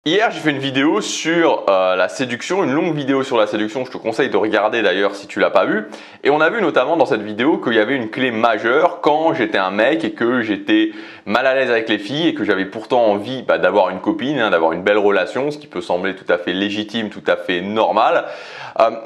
Hier, j'ai fait une vidéo sur la séduction, une longue vidéo sur la séduction. Je te conseille de regarder d'ailleurs si tu l'as pas vue. Et on a vu notamment dans cette vidéo qu'il y avait une clé majeure quand j'étais un mec et que j'étais mal à l'aise avec les filles et que j'avais pourtant envie d'avoir une copine, d'avoir une belle relation, ce qui peut sembler tout à fait légitime, tout à fait normal.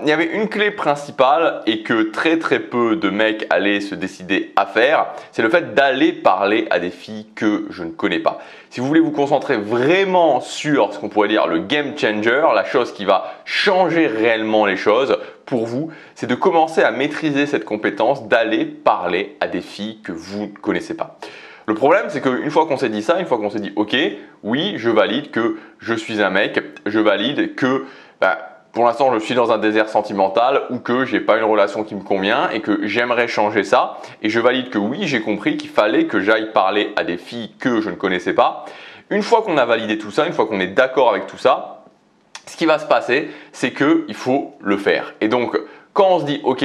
Il y avait une clé principale et que très peu de mecs allaient se décider à faire, c'est le fait d'aller parler à des filles que je ne connais pas. Si vous voulez vous concentrer vraiment sur ce qu'on pourrait dire le game changer, la chose qui va changer réellement les choses pour vous, c'est de commencer à maîtriser cette compétence d'aller parler à des filles que vous ne connaissez pas. Le problème, c'est qu'une fois qu'on s'est dit ça, une fois qu'on s'est dit « Ok, oui, je valide que je suis un mec, je valide que… pour l'instant, je suis dans un désert sentimental ou que j'ai pas une relation qui me convient et que j'aimerais changer ça. Et je valide que oui, j'ai compris qu'il fallait que j'aille parler à des filles que je ne connaissais pas. Une fois qu'on a validé tout ça, une fois qu'on est d'accord avec tout ça, ce qui va se passer, c'est qu'il faut le faire. Et donc, quand on se dit, ok,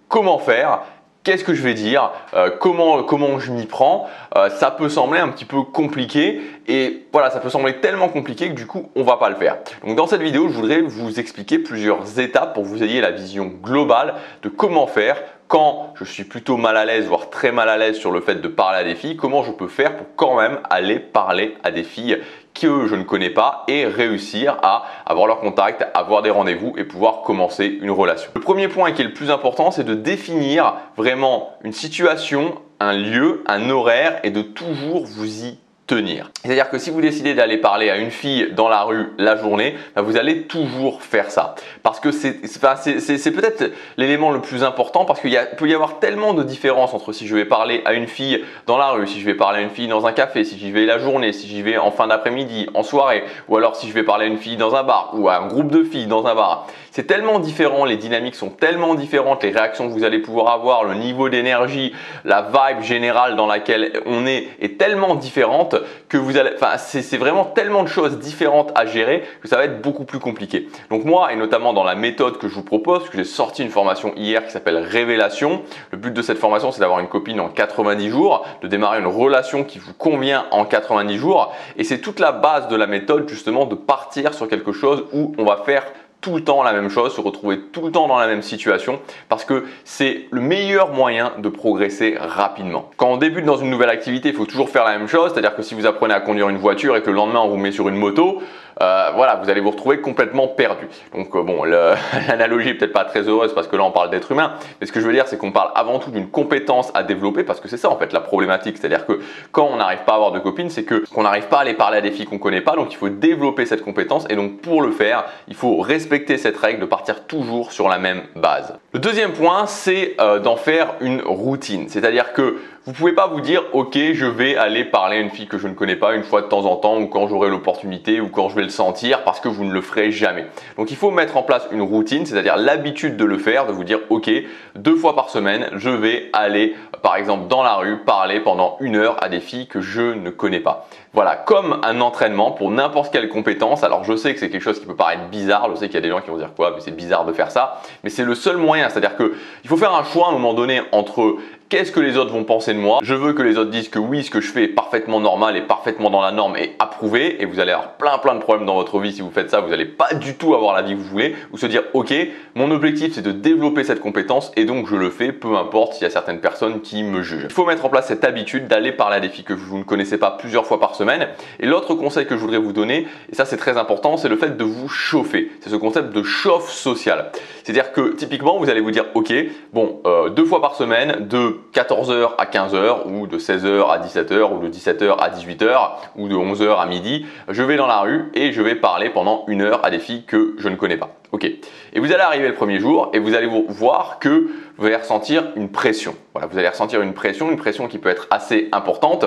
comment faire ? Qu'est-ce que je vais dire? Comment je m'y prends? Ça peut sembler un petit peu compliqué et voilà, ça peut sembler tellement compliqué que du coup, on va pas le faire. Donc dans cette vidéo, je voudrais vous expliquer plusieurs étapes pour que vous ayez la vision globale de comment faire quand je suis plutôt mal à l'aise, voire très mal à l'aise sur le fait de parler à des filles, comment je peux faire pour quand même aller parler à des filles que je ne connais pas et réussir à avoir leur contact, avoir des rendez-vous et pouvoir commencer une relation. Le premier point qui est le plus important, c'est de définir vraiment une situation, un lieu, un horaire et de toujours vous y tenir. C'est-à-dire que si vous décidez d'aller parler à une fille dans la rue la journée, vous allez toujours faire ça. Parce que c'est peut-être l'élément le plus important parce qu'il peut y avoir tellement de différences entre si je vais parler à une fille dans la rue, si je vais parler à une fille dans un café, si j'y vais la journée, si j'y vais en fin d'après-midi, en soirée, ou alors si je vais parler à une fille dans un bar ou à un groupe de filles dans un bar. C'est tellement différent, les dynamiques sont tellement différentes, les réactions que vous allez pouvoir avoir, le niveau d'énergie, la vibe générale dans laquelle on est tellement différente que vous allez, c'est vraiment tellement de choses différentes à gérer que ça va être beaucoup plus compliqué. Donc moi, et notamment dans la méthode que je vous propose, parce que j'ai sorti une formation hier qui s'appelle Révélation. Le but de cette formation, c'est d'avoir une copine en 90 jours, de démarrer une relation qui vous convient en 90 jours. Et c'est toute la base de la méthode justement de partir sur quelque chose où on va faire tout le temps la même chose, se retrouver tout le temps dans la même situation parce que c'est le meilleur moyen de progresser rapidement. Quand on débute dans une nouvelle activité, il faut toujours faire la même chose, c'est-à-dire que si vous apprenez à conduire une voiture et que le lendemain on vous met sur une moto, voilà, vous allez vous retrouver complètement perdu. Donc bon, l'analogie est peut-être pas très heureuse parce que là on parle d'être humain, mais ce que je veux dire c'est qu'on parle avant tout d'une compétence à développer parce que c'est ça en fait la problématique, c'est-à-dire que quand on n'arrive pas à avoir de copine, c'est qu'on n'arrive pas à aller parler à des filles qu'on connaît pas, donc il faut développer cette compétence et donc pour le faire, il faut respecter cette règle de partir toujours sur la même base. Le deuxième point, c'est d'en faire une routine, c'est-à-dire que vous pouvez pas vous dire ok, je vais aller parler à une fille que je ne connais pas une fois de temps en temps ou quand j'aurai l'opportunité ou quand je vais le sentir parce que vous ne le ferez jamais. Donc il faut mettre en place une routine, c'est-à-dire l'habitude de le faire, de vous dire ok, 2 fois par semaine, je vais aller par exemple dans la rue parler pendant 1 heure à des filles que je ne connais pas. Voilà, comme un entraînement pour n'importe quelle compétence. Alors je sais que c'est quelque chose qui peut paraître bizarre, je sais qu'il y a des gens qui vont dire quoi, mais c'est bizarre de faire ça, mais c'est le seul moyen, c'est-à-dire que il faut faire un choix à un moment donné entre qu'est-ce que les autres vont penser de moi? Je veux que les autres disent que oui, ce que je fais est parfaitement normal et parfaitement dans la norme et approuvé et vous allez avoir plein de problèmes dans votre vie si vous faites ça, vous n'allez pas du tout avoir la vie que vous voulez ou se dire ok, mon objectif c'est de développer cette compétence et donc je le fais peu importe s'il y a certaines personnes qui me jugent. Il faut mettre en place cette habitude d'aller parler à des filles que vous ne connaissez pas plusieurs fois par semaine et l'autre conseil que je voudrais vous donner, et ça c'est très important, c'est le fait de vous chauffer. C'est ce concept de chauffe sociale. C'est-à-dire que typiquement vous allez vous dire ok, bon 2 fois par semaine de 14h à 15h ou de 16h à 17h ou de 17h à 18h ou de 11h à midi, je vais dans la rue et je vais parler pendant 1 heure à des filles que je ne connais pas. Ok. Et vous allez arriver le premier jour et vous allez voir que vous allez ressentir une pression. Voilà, vous allez ressentir une pression qui peut être assez importante.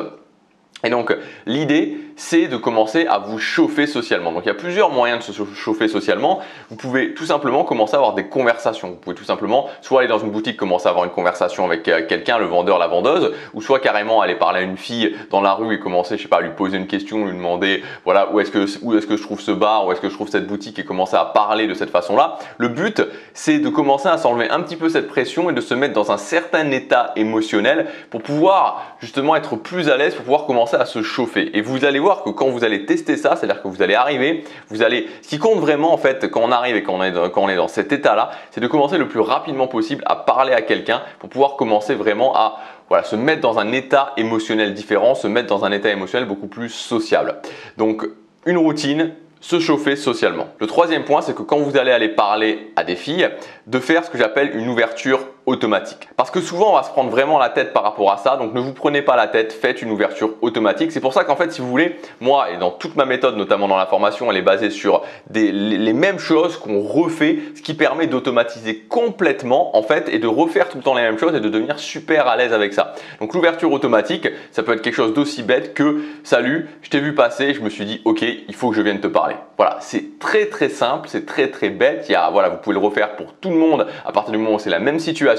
Et donc l'idée c'est de commencer à vous chauffer socialement. Donc il y a plusieurs moyens de se chauffer socialement. Vous pouvez tout simplement commencer à avoir des conversations. Vous pouvez tout simplement soit aller dans une boutique, commencer à avoir une conversation avec quelqu'un, le vendeur, la vendeuse, ou soit carrément aller parler à une fille dans la rue et commencer, je sais pas, à lui poser une question, lui demander voilà où est-ce que je trouve ce bar, où est-ce que je trouve cette boutique et commencer à parler de cette façon-là. Le but c'est de commencer à s'enlever un petit peu cette pression et de se mettre dans un certain état émotionnel pour pouvoir justement être plus à l'aise, pour pouvoir commencer à se chauffer. Et vous allez voir voir que quand vous allez tester ça, c'est-à-dire que vous allez arriver, ce qui compte vraiment en fait quand on arrive et quand on est dans cet état-là, c'est de commencer le plus rapidement possible à parler à quelqu'un pour pouvoir commencer vraiment à se mettre dans un état émotionnel différent, se mettre dans un état émotionnel beaucoup plus sociable. Donc une routine, se chauffer socialement. Le troisième point, c'est que quand vous allez aller parler à des filles, de faire ce que j'appelle une ouverture automatique. Parce que souvent, on va se prendre vraiment la tête par rapport à ça, donc ne vous prenez pas la tête, faites une ouverture automatique. C'est pour ça qu'en fait, si vous voulez, moi et dans toute ma méthode, notamment dans la formation, elle est basée sur les mêmes choses qu'on refait, ce qui permet d'automatiser complètement en fait et de refaire tout le temps les mêmes choses et de devenir super à l'aise avec ça. Donc l'ouverture automatique, ça peut être quelque chose d'aussi bête que « Salut, je t'ai vu passer, je me suis dit ok, il faut que je vienne te parler ». Voilà, c'est très très simple, c'est très très bête. Vous pouvez le refaire pour tout le monde à partir du moment où c'est la même situation.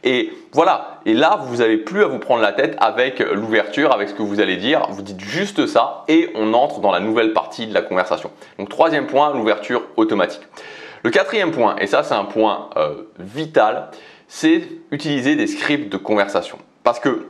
Et voilà, et là vous n'avez plus à vous prendre la tête avec l'ouverture, avec ce que vous allez dire. Vous dites juste ça et on entre dans la nouvelle partie de la conversation. Donc troisième point, l'ouverture automatique. Le quatrième point, et ça c'est un point vital, c'est utiliser des scripts de conversation. Parce que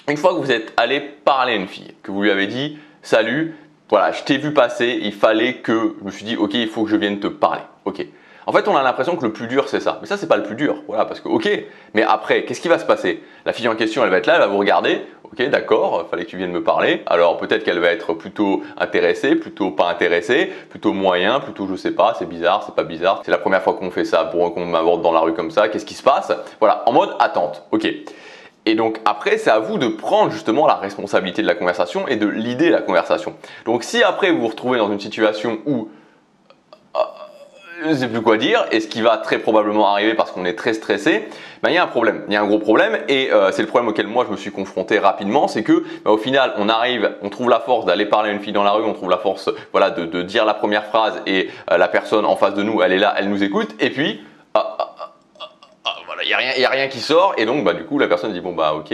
une fois que vous êtes allé parler à une fille, que vous lui avez dit « Salut, voilà, je t'ai vu passer, il fallait que… » Je me suis dit « Ok, il faut que je vienne te parler. » Ok. En fait, on a l'impression que le plus dur, c'est ça. Mais ça, c'est pas le plus dur. Voilà, parce que ok. Mais après, qu'est-ce qui va se passer? La fille en question, elle va être là, elle va vous regarder. Ok, d'accord, fallait que tu viennes me parler. Alors peut-être qu'elle va être plutôt intéressée, plutôt pas intéressée, plutôt moyen, plutôt je sais pas, c'est bizarre, c'est pas bizarre. C'est la première fois qu'on fait ça, pour qu'on m'aborde dans la rue comme ça. Qu'est-ce qui se passe? Voilà, en mode attente. Ok. Et donc après, c'est à vous de prendre justement la responsabilité de la conversation et de l'idée la conversation. Donc si après vous vous retrouvez dans une situation où je ne sais plus quoi dire, et ce qui va très probablement arriver parce qu'on est très stressé, il y a un problème, il y a un gros problème et c'est le problème auquel moi je me suis confronté rapidement, c'est que au final on arrive, on trouve la force d'aller parler à une fille dans la rue, on trouve la force de dire la première phrase et la personne en face de nous, elle est là, elle nous écoute et puis il n'y a rien qui sort et donc du coup la personne dit bon ok,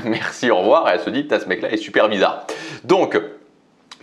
merci, au revoir, et elle se dit ce mec là est super bizarre. Donc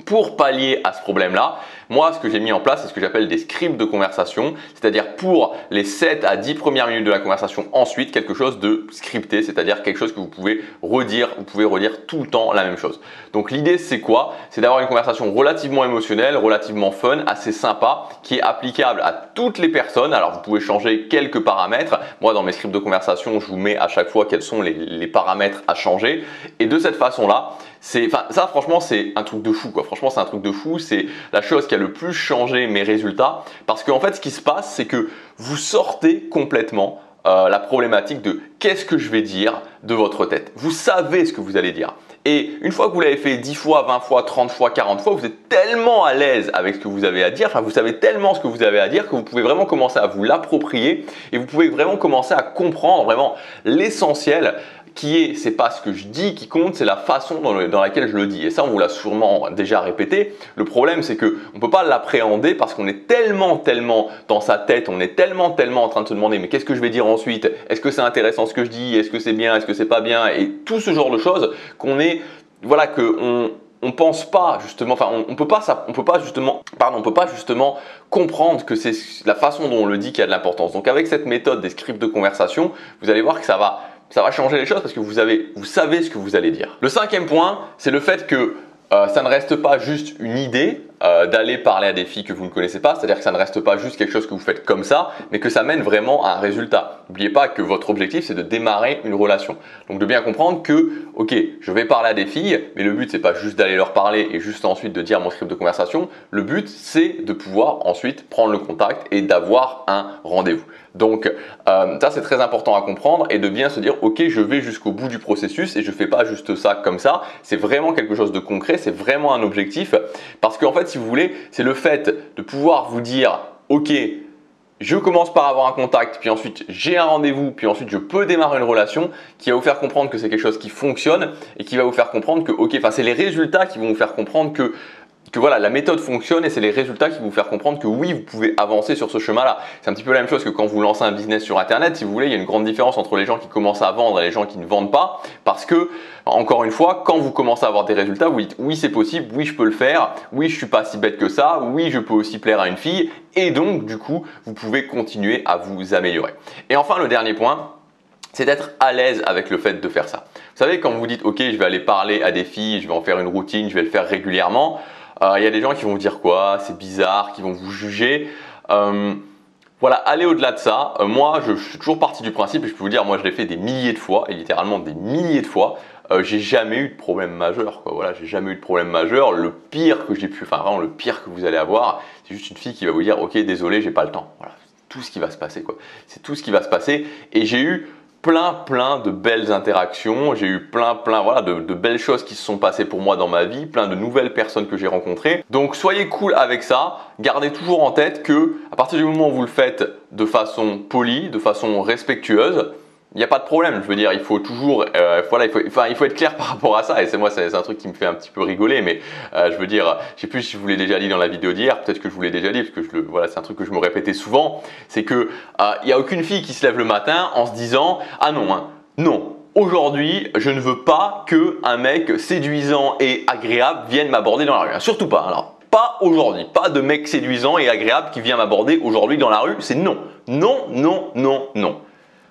pour pallier à ce problème-là, moi, ce que j'ai mis en place, c'est ce que j'appelle des scripts de conversation, c'est-à-dire pour les 7 à 10 premières minutes de la conversation, ensuite quelque chose de scripté, c'est-à-dire quelque chose que vous pouvez redire tout le temps la même chose. Donc l'idée, c'est quoi? C'est d'avoir une conversation relativement émotionnelle, relativement fun, assez sympa, qui est applicable à toutes les personnes. Alors vous pouvez changer quelques paramètres. Moi, dans mes scripts de conversation, je vous mets à chaque fois quels sont les paramètres à changer. Et de cette façon-là, ça franchement c'est un truc de fou quoi. Franchement c'est un truc de fou, c'est la chose qui a le plus changé mes résultats parce qu'en fait ce qui se passe c'est que vous sortez complètement la problématique de qu'est-ce que je vais dire de votre tête. Vous savez ce que vous allez dire. Et une fois que vous l'avez fait 10 fois, 20 fois, 30 fois, 40 fois, vous êtes tellement à l'aise avec ce que vous avez à dire, vous savez tellement ce que vous avez à dire que vous pouvez vraiment commencer à vous l'approprier et vous pouvez vraiment commencer à comprendre vraiment l'essentiel c'est pas ce que je dis qui compte, c'est la façon dans laquelle je le dis. Et ça, on vous l'a sûrement déjà répété. Le problème, c'est qu'on ne peut pas l'appréhender parce qu'on est tellement dans sa tête, on est tellement en train de se demander mais qu'est-ce que je vais dire ensuite? Est-ce que c'est intéressant ce que je dis? Est-ce que c'est bien? Est-ce que c'est pas bien? Et tout ce genre de choses on pense pas justement, on peut pas justement comprendre que c'est la façon dont on le dit qui a de l'importance. Donc avec cette méthode des scripts de conversation, vous allez voir que ça va changer les choses parce que vous savez ce que vous allez dire. Le cinquième point, c'est le fait que ça ne reste pas juste une idée d'aller parler à des filles que vous ne connaissez pas, c'est-à-dire que ça ne reste pas juste quelque chose que vous faites comme ça, mais que ça mène vraiment à un résultat. N'oubliez pas que votre objectif, c'est de démarrer une relation. Donc de bien comprendre que, ok, je vais parler à des filles, mais le but, c'est pas juste d'aller leur parler et juste ensuite de dire mon script de conversation. Le but, c'est de pouvoir ensuite prendre le contact et d'avoir un rendez-vous. Donc ça, c'est très important à comprendre et de bien se dire, ok, je vais jusqu'au bout du processus et je fais pas juste ça comme ça. C'est vraiment quelque chose de concret, c'est vraiment un objectif parce qu'en fait, si vous voulez, c'est le fait de pouvoir vous dire, ok, je commence par avoir un contact, puis ensuite j'ai un rendez-vous, puis ensuite je peux démarrer une relation qui va vous faire comprendre que c'est quelque chose qui fonctionne et qui va vous faire comprendre que, ok, c'est les résultats qui vont vous faire comprendre que voilà, la méthode fonctionne et c'est les résultats qui vont vous faire comprendre que oui, vous pouvez avancer sur ce chemin-là. C'est un petit peu la même chose que quand vous lancez un business sur Internet. Si vous voulez, il y a une grande différence entre les gens qui commencent à vendre et les gens qui ne vendent pas parce que, encore une fois, quand vous commencez à avoir des résultats, vous dites oui, c'est possible, oui, je peux le faire, oui, je suis pas si bête que ça, oui, je peux aussi plaire à une fille et donc, du coup, vous pouvez continuer à vous améliorer. Et enfin, le dernier point, c'est d'être à l'aise avec le fait de faire ça. savez, quand vous dites ok, je vais aller parler à des filles, je vais en faire une routine, je vais le faire régulièrement, il y a des gens qui vont vous dire quoi, c'est bizarre, qui vont vous juger. Voilà, allez au-delà de ça. Moi, je suis toujours parti du principe et je peux vous dire, moi je l'ai fait des milliers de fois et littéralement des milliers de fois. J'ai jamais eu de problème majeur, quoi. Voilà, j'ai jamais eu de problème majeur. Le pire que j'ai pu, enfin vraiment le pire que vous allez avoir, c'est juste une fille qui va vous dire ok, désolé, j'ai pas le temps. Voilà, c'est tout ce qui va se passer, quoi. C'est tout ce qui va se passer. Et j'ai eu plein de belles interactions, j'ai eu plein voilà, de belles choses qui se sont passées pour moi dans ma vie, plein de nouvelles personnes que j'ai rencontrées. Donc soyez cool avec ça, gardez toujours en tête que à partir du moment où vous le faites de façon polie, de façon respectueuse, il n'y a pas de problème. Je veux dire, il faut toujours, voilà, il faut être clair par rapport à ça. Et c'est un truc qui me fait un petit peu rigoler, mais je veux dire, je sais plus si je vous l'ai déjà dit dans la vidéo d'hier, peut-être que je vous l'ai déjà dit, parce que voilà, c'est un truc que je me répétais souvent, c'est que il n'y a aucune fille qui se lève le matin en se disant ah non, hein, non. Aujourd'hui, je ne veux pas qu'un mec séduisant et agréable vienne m'aborder dans la rue. Surtout pas. Alors, pas aujourd'hui. Pas de mec séduisant et agréable qui vient m'aborder aujourd'hui dans la rue. C'est non. Non, non, non, non.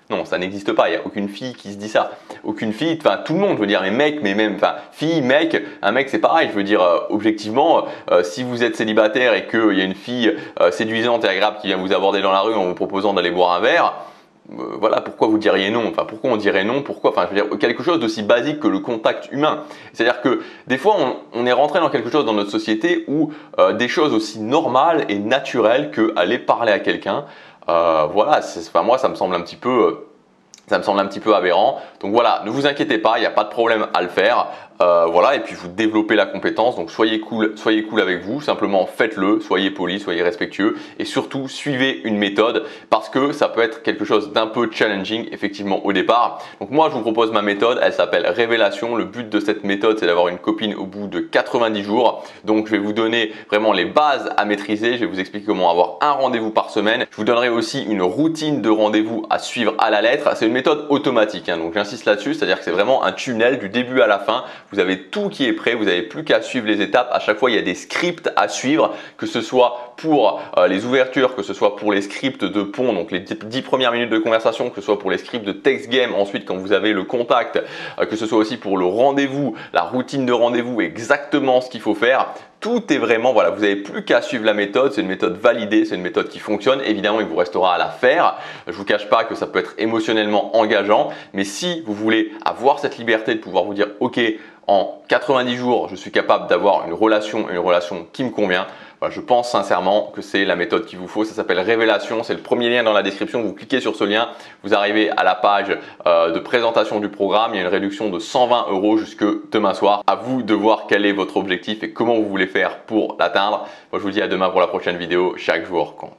Non, ça n'existe pas, il n'y a aucune fille qui se dit ça. Aucune fille, enfin tout le monde, je veux dire, mais mec, mais même, enfin fille, mec, un mec c'est pareil, je veux dire, objectivement, si vous êtes célibataire et qu'il y a une fille séduisante et agréable qui vient vous aborder dans la rue en vous proposant d'aller boire un verre, voilà, pourquoi vous diriez non? Enfin, pourquoi on dirait non? Pourquoi? Enfin, je veux dire, quelque chose d'aussi basique que le contact humain. C'est-à-dire que des fois, on est rentré dans quelque chose dans notre société où des choses aussi normales et naturelles que aller parler à quelqu'un, voilà, enfin, moi ça me semble un petit peu aberrant. Donc voilà, ne vous inquiétez pas, il n'y a pas de problème à le faire. Voilà, et puis vous développez la compétence, donc soyez cool avec vous, simplement faites-le, soyez poli, soyez respectueux et surtout suivez une méthode parce que ça peut être quelque chose d'un peu challenging effectivement au départ. Donc moi je vous propose ma méthode, elle s'appelle Révélation. Le but de cette méthode c'est d'avoir une copine au bout de 90 jours. Donc je vais vous donner vraiment les bases à maîtriser, je vais vous expliquer comment avoir un rendez-vous par semaine. Je vous donnerai aussi une routine de rendez-vous à suivre à la lettre. C'est une méthode automatique, hein, donc j'insiste là-dessus, c'est-à-dire que c'est vraiment un tunnel du début à la fin. Vous avez tout qui est prêt, vous n'avez plus qu'à suivre les étapes. À chaque fois, il y a des scripts à suivre, que ce soit pour les ouvertures, que ce soit pour les scripts de pont, donc les 10 premières minutes de conversation, que ce soit pour les scripts de text game, ensuite quand vous avez le contact, que ce soit aussi pour le rendez-vous, la routine de rendez-vous, exactement ce qu'il faut faire. Tout est vraiment, voilà, vous n'avez plus qu'à suivre la méthode, c'est une méthode validée, c'est une méthode qui fonctionne. Évidemment, il vous restera à la faire. Je vous cache pas que ça peut être émotionnellement engageant, mais si vous voulez avoir cette liberté de pouvoir vous dire, ok, en 90 jours, je suis capable d'avoir une relation qui me convient, voilà, je pense sincèrement que c'est la méthode qu'il vous faut. Ça s'appelle Révélation, c'est le premier lien dans la description. Vous cliquez sur ce lien, vous arrivez à la page de présentation du programme. Il y a une réduction de 120 € jusque demain soir. À vous de voir quel est votre objectif et comment vous voulez faire pour l'atteindre. Moi, je vous dis à demain pour la prochaine vidéo. Chaque jour compte.